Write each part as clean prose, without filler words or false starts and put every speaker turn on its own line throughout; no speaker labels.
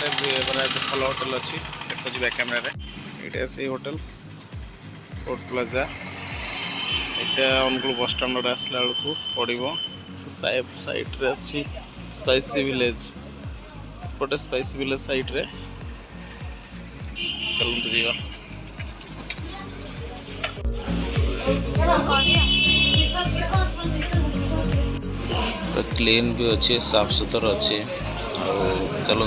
गोटे भल होटेल अच्छी देखो जी कैमेरा ये से होटेल कोर्ट प्लाजा यहाँ अनुगुल बस स्टाण्ड आसला बेलू पड़ो साइड रे अच्छी स्पाइसी विलेज एपटे स्पाइसी विलेज साइड रे चलते जीवा तो क्लीन भी अच्छे साफ सुथरा अच्छे चलो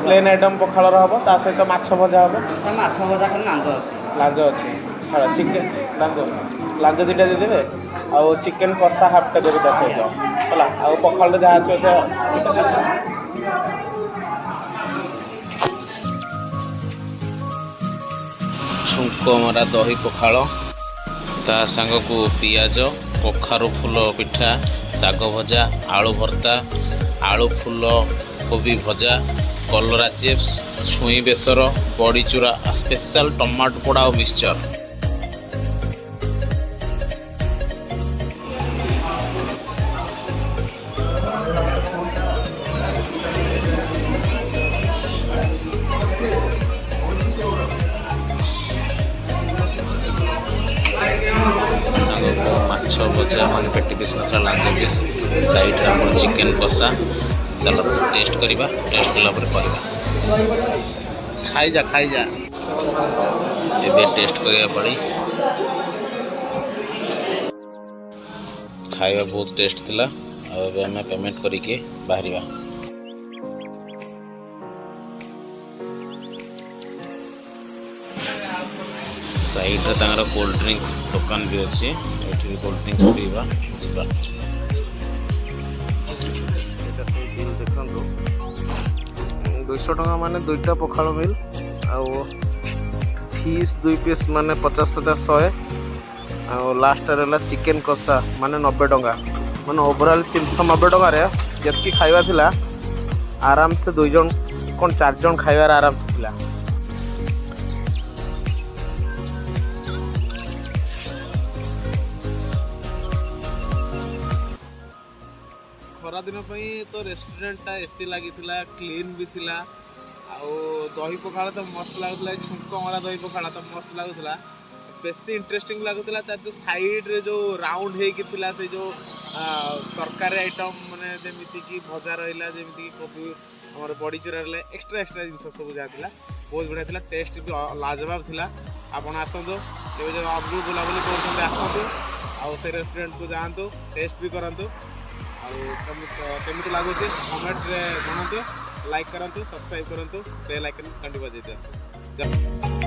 प्लेन आइटम पखाड़ हम ता सहित माछ भजा हम
माछ भजा
लांज अच्छे चिकेन लांज दुटा देदेवे आउ चिकेन कषा हाफटा देवे ता सहित है आ पखाड़ जहाँ आस
छुंक मरा दही पखाड़ ता सांग को पियाज कखारू फूल पिठा शाग भजा आलू भर्ता आलू फूल कोबी भजा कलरा चिप्स छुई बेसर बड़ी चूरा स्पेशल टमाटो पोड़ा और मिक्सचर माछ भजा मान पेटी पिस ना लांज पिस साइड रे चिकेन कषा चलो टेस्ट करवा टेस्ट कला खाई जा एबे टेस्ट करिया पड़ी खाଇବା बहुत टेस्ट थिला अब हमें पेमेंट करके बाहरिया साइड रे कोल्ड ड्रिंक्स दुकान भी अच्छी ये कोल्ड ड्रिंक्स पीवा जीवा देखो 200 टका माने दुईटा पखाड़ मिल आउ फिश 2 पीस माने 50-50 100 आउ लास्ट रे चिकेन कषा माने 90 टका माने ओवरऑल 390 टका रे जतकी खाइबा थिला आराम से 2 जन कोन 4 जन खाइबार आराम से थिला खरा दिन तो रेस्टोरेंट एसी लगी क्लीन भी थिला आउ दही पखाड़ा तो मस्त लगुला छुंक मरा दही पखाड़ा तो मस्त लगुला बेसी इंटरेस्टिंग लगुला जो साइड रे जो राउंड होता से जो तरकारी आइटम माने जमीती कि भजा रहा जमीती कोबी आम बड़ी चूरा एक्सट्रा जिन सब जहाँ बहुत बढ़िया था टेस्ट भी लाजवाब था आपड़ आसतु जो अगू बुलाबुली कर आसतु आउ से रेस्टोरेंट को जातु टेस्ट भी करूँ केमी लगुच कमेंट रे जनातु लाइक करूँ सब्सक्राइब करूँ बेल आइकन घंटी बजे दिखाँ।